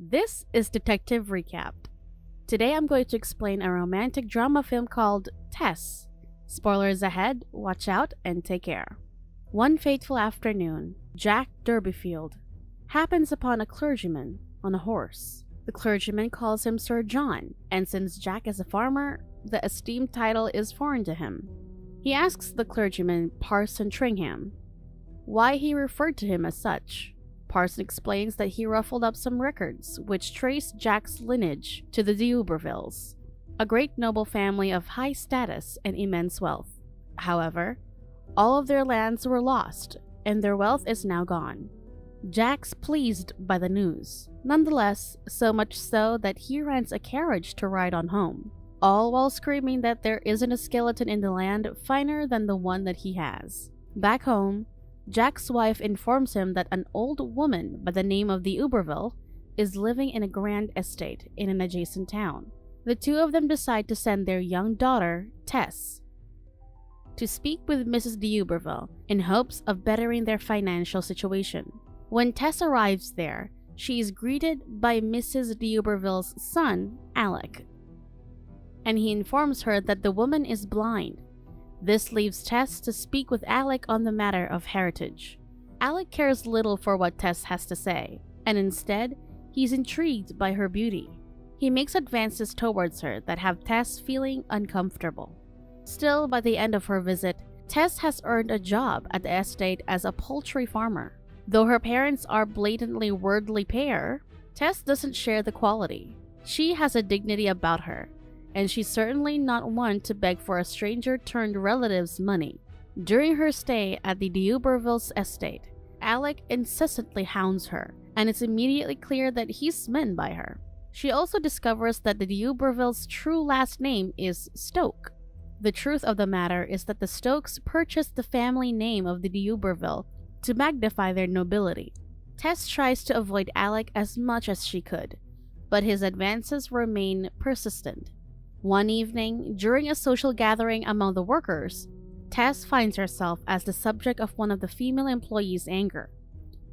This is Detective Recapped. Today I'm going to explain a romantic drama film called Tess. Spoilers ahead, watch out, and take care. One fateful afternoon, Jack Derbyfield happens upon a clergyman on a horse. The clergyman calls him Sir John, and since Jack is a farmer, the esteemed title is foreign to him. He asks the clergyman, Parson Tringham, why he referred to him as such. Parson explains that he ruffled up some records which trace Jack's lineage to the D'Ubervilles, a great noble family of high status and immense wealth. However, all of their lands were lost, and their wealth is now gone. Jack's pleased by the news, nonetheless, so much so that he rents a carriage to ride on home, all while screaming that there isn't a skeleton in the land finer than the one that he has. Back home, Jack's wife informs him that an old woman by the name of D'Uberville is living in a grand estate in an adjacent town. The two of them decide to send their young daughter, Tess, to speak with Mrs. D'Uberville in hopes of bettering their financial situation. When Tess arrives there, she is greeted by Mrs. D'Uberville's son, Alec, and he informs her that the woman is blind. This leaves Tess to speak with Alec on the matter of heritage. Alec cares little for what Tess has to say, and instead, he's intrigued by her beauty. He makes advances towards her that have Tess feeling uncomfortable. Still, by the end of her visit, Tess has earned a job at the estate as a poultry farmer. Though her parents are blatantly worldly pair, Tess doesn't share the quality. She has a dignity about her, and she's certainly not one to beg for a stranger-turned-relative's money. During her stay at the D'Uberville's estate, Alec incessantly hounds her, and it's immediately clear that he's smitten by her. She also discovers that the D'Uberville's true last name is Stoke. The truth of the matter is that the Stokes purchased the family name of the D'Uberville to magnify their nobility. Tess tries to avoid Alec as much as she could, but his advances remain persistent. One evening, during a social gathering among the workers, Tess finds herself as the subject of one of the female employees' anger.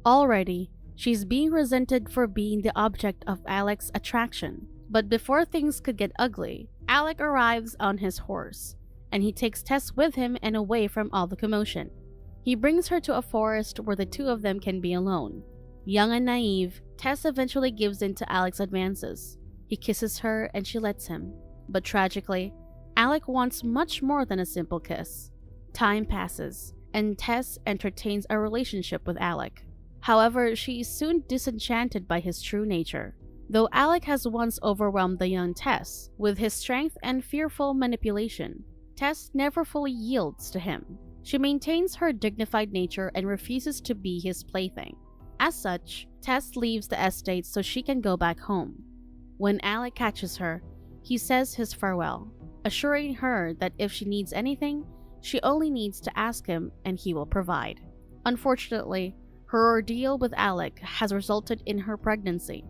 Already, she's being resented for being the object of Alec's attraction. But before things could get ugly, Alec arrives on his horse, and he takes Tess with him and away from all the commotion. He brings her to a forest where the two of them can be alone. Young and naive, Tess eventually gives in to Alec's advances. He kisses her and she lets him. But tragically, Alec wants much more than a simple kiss. Time passes, and Tess entertains a relationship with Alec. However, she is soon disenchanted by his true nature. Though Alec has once overwhelmed the young Tess with his strength and fearful manipulation, Tess never fully yields to him. She maintains her dignified nature and refuses to be his plaything. As such, Tess leaves the estate so she can go back home. When Alec catches her, he says his farewell, assuring her that if she needs anything, she only needs to ask him and he will provide. Unfortunately, her ordeal with Alec has resulted in her pregnancy.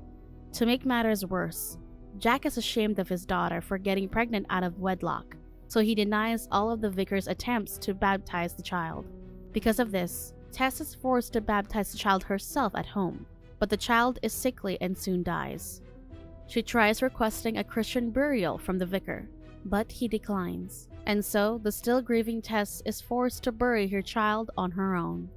To make matters worse, Jack is ashamed of his daughter for getting pregnant out of wedlock, so he denies all of the vicar's attempts to baptize the child. Because of this, Tess is forced to baptize the child herself at home, but the child is sickly and soon dies. She tries requesting a Christian burial from the vicar, but he declines, and so the still grieving Tess is forced to bury her child on her own.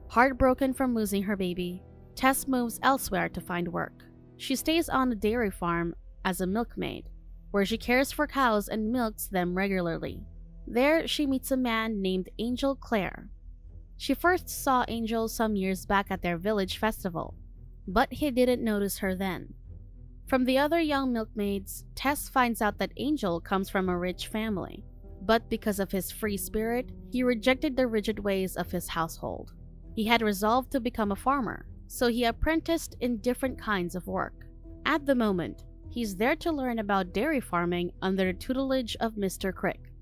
Heartbroken from losing her baby, Tess moves elsewhere to find work. She stays on a dairy farm as a milkmaid, where she cares for cows and milks them regularly. There, she meets a man named Angel Clare. She first saw Angel some years back at their village festival, but he didn't notice her then. From the other young milkmaids, Tess finds out that Angel comes from a rich family, but because of his free spirit, he rejected the rigid ways of his household. He had resolved to become a farmer, so he apprenticed in different kinds of work. At the moment, he's there to learn about dairy farming under the tutelage of Mr. Crick.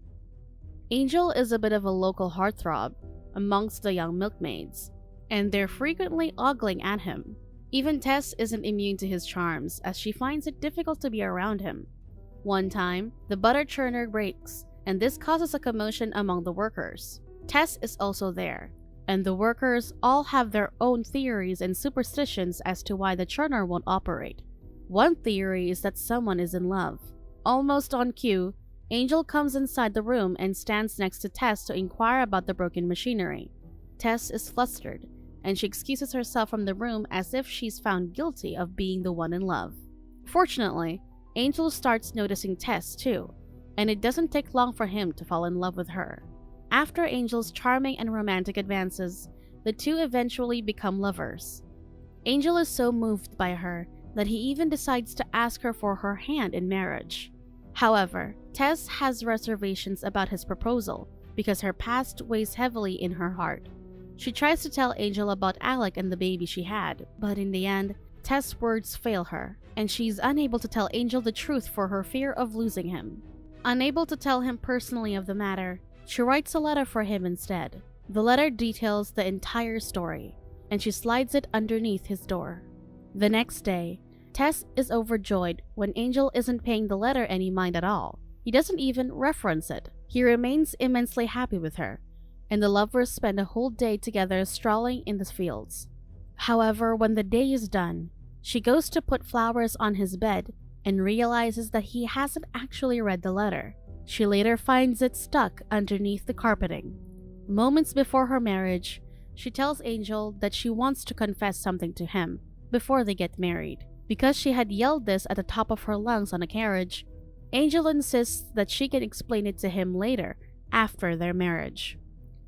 Angel is a bit of a local heartthrob amongst the young milkmaids, and they're frequently ogling at him. Even Tess isn't immune to his charms, as she finds it difficult to be around him. One time, the butter churner breaks, and this causes a commotion among the workers. Tess is also there, and the workers all have their own theories and superstitions as to why the churner won't operate. One theory is that someone is in love. Almost on cue, Angel comes inside the room and stands next to Tess to inquire about the broken machinery. Tess is flustered, and she excuses herself from the room as if she's found guilty of being the one in love. Fortunately, Angel starts noticing Tess too, and it doesn't take long for him to fall in love with her. After Angel's charming and romantic advances, the two eventually become lovers. Angel is so moved by her that he even decides to ask her for her hand in marriage. However, Tess has reservations about his proposal because her past weighs heavily in her heart. She tries to tell Angel about Alec and the baby she had, but in the end, Tess' words fail her, and she's unable to tell Angel the truth for her fear of losing him. Unable to tell him personally of the matter, she writes a letter for him instead. The letter details the entire story, and she slides it underneath his door. The next day, Tess is overjoyed when Angel isn't paying the letter any mind at all. He doesn't even reference it. He remains immensely happy with her, and the lovers spend a whole day together strolling in the fields. However, when the day is done, she goes to put flowers on his bed and realizes that he hasn't actually read the letter. She later finds it stuck underneath the carpeting. Moments before her marriage, she tells Angel that she wants to confess something to him before they get married. Because she had yelled this at the top of her lungs on a carriage, Angel insists that she can explain it to him later, after their marriage.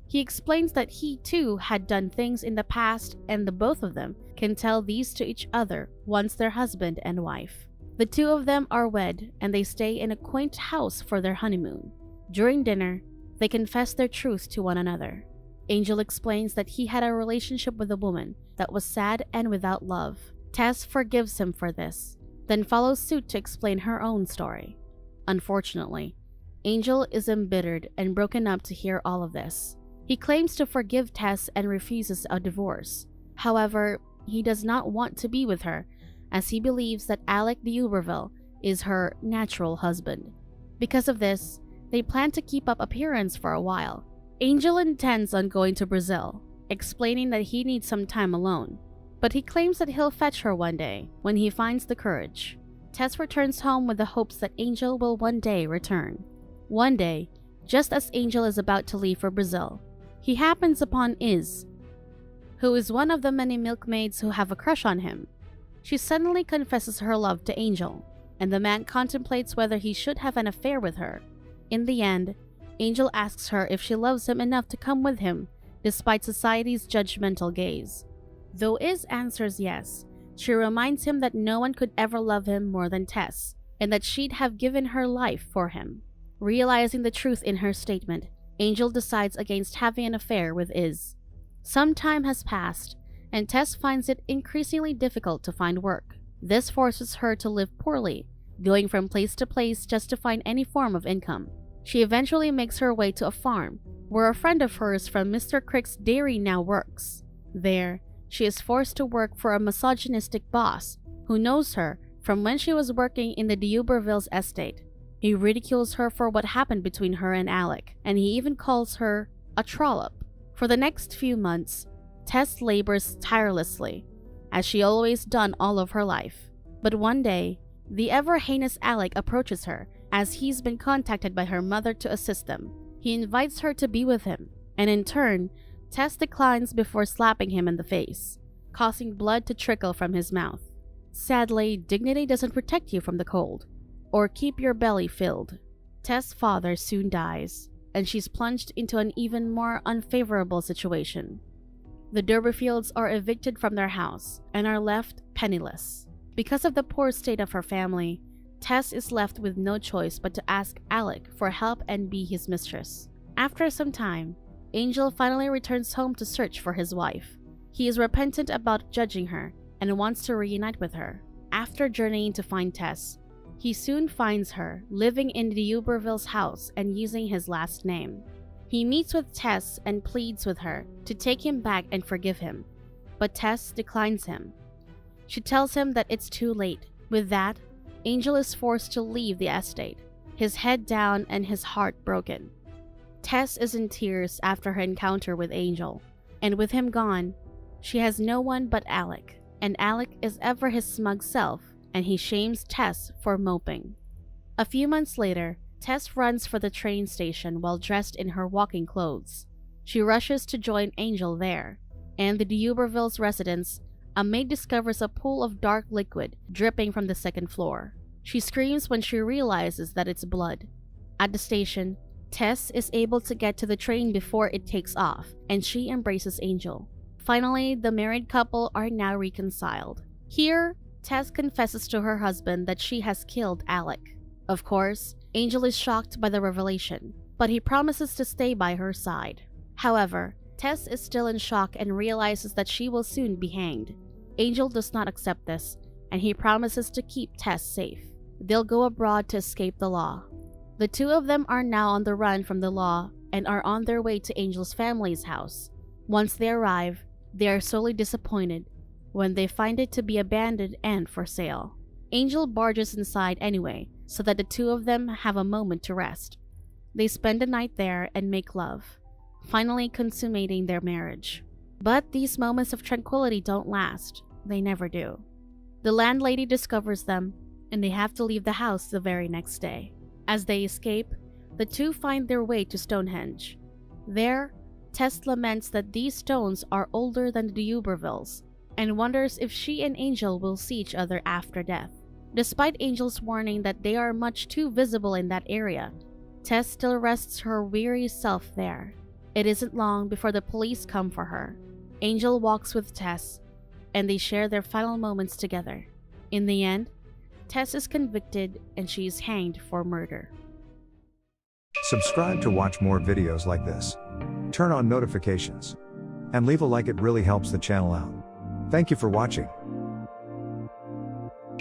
He explains that he too had done things in the past and the both of them can tell these to each other once they're husband and wife. The two of them are wed and they stay in a quaint house for their honeymoon. During dinner, they confess their truth to one another. Angel explains that he had a relationship with a woman that was sad and without love. Tess forgives him for this, then follows suit to explain her own story. Unfortunately, Angel is embittered and broken up to hear all of this. He claims to forgive Tess and refuses a divorce. However, he does not want to be with her, as he believes that Alec de Uberville is her natural husband. Because of this, they plan to keep up appearance for a while. Angel intends on going to Brazil, explaining that he needs some time alone, but he claims that he'll fetch her one day when he finds the courage. Tess returns home with the hopes that Angel will one day return. One day, just as Angel is about to leave for Brazil, he happens upon Iz, who is one of the many milkmaids who have a crush on him. She suddenly confesses her love to Angel, and the man contemplates whether he should have an affair with her. In the end, Angel asks her if she loves him enough to come with him, despite society's judgmental gaze. Though Iz answers yes, she reminds him that no one could ever love him more than Tess, and that she'd have given her life for him. Realizing the truth in her statement, Angel decides against having an affair with Iz. Some time has passed, and Tess finds it increasingly difficult to find work. This forces her to live poorly, going from place to place just to find any form of income. She eventually makes her way to a farm, where a friend of hers from Mr. Crick's dairy now works. There, she is forced to work for a misogynistic boss who knows her from when she was working in the de Uberville's estate. He ridicules her for what happened between her and Alec, and he even calls her a trollop. For the next few months, Tess labors tirelessly, as she always done all of her life. But one day, the ever-heinous Alec approaches her, as he's been contacted by her mother to assist them. He invites her to be with him, and in turn, Tess declines before slapping him in the face, causing blood to trickle from his mouth. Sadly, dignity doesn't protect you from the cold, or keep your belly filled. Tess' father soon dies, and she's plunged into an even more unfavorable situation. The Duberfields are evicted from their house and are left penniless. Because of the poor state of her family, Tess is left with no choice but to ask Alec for help and be his mistress. After some time, Angel finally returns home to search for his wife. He is repentant about judging her and wants to reunite with her. After journeying to find Tess, he soon finds her living in de Uberville's house and using his last name. He meets with Tess and pleads with her to take him back and forgive him, but Tess declines him. She tells him that it's too late. With that, Angel is forced to leave the estate, his head down and his heart broken. Tess is in tears after her encounter with Angel, and with him gone, she has no one but Alec, and Alec is ever his smug self, and he shames Tess for moping. A few months later, Tess runs for the train station while dressed in her walking clothes. She rushes to join Angel there, and the D'Uberville's residence, a maid discovers a pool of dark liquid dripping from the second floor. She screams when she realizes that it's blood. At the station, Tess is able to get to the train before it takes off, and she embraces Angel. Finally, the married couple are now reconciled. Here, Tess confesses to her husband that she has killed Alec. Of course, Angel is shocked by the revelation, but he promises to stay by her side. However, Tess is still in shock and realizes that she will soon be hanged. Angel does not accept this, and he promises to keep Tess safe. They'll go abroad to escape the law. The two of them are now on the run from the law and are on their way to Angel's family's house. Once they arrive, they are sorely disappointed when they find it to be abandoned and for sale. Angel barges inside anyway, so that the two of them have a moment to rest. They spend the night there and make love, finally consummating their marriage. But these moments of tranquility don't last. They never do. The landlady discovers them, and they have to leave the house the very next day. As they escape, the two find their way to Stonehenge. There, Tess laments that these stones are older than the D'Ubervilles, and wonders if she and Angel will see each other after death. Despite Angel's warning that they are much too visible in that area, Tess still rests her weary self there. It isn't long before the police come for her. Angel walks with Tess, and they share their final moments together. In the end, Tess is convicted and she is hanged for murder. Subscribe to watch more videos like this. Turn on notifications. And leave a like, it really helps the channel out. Thank you for watching.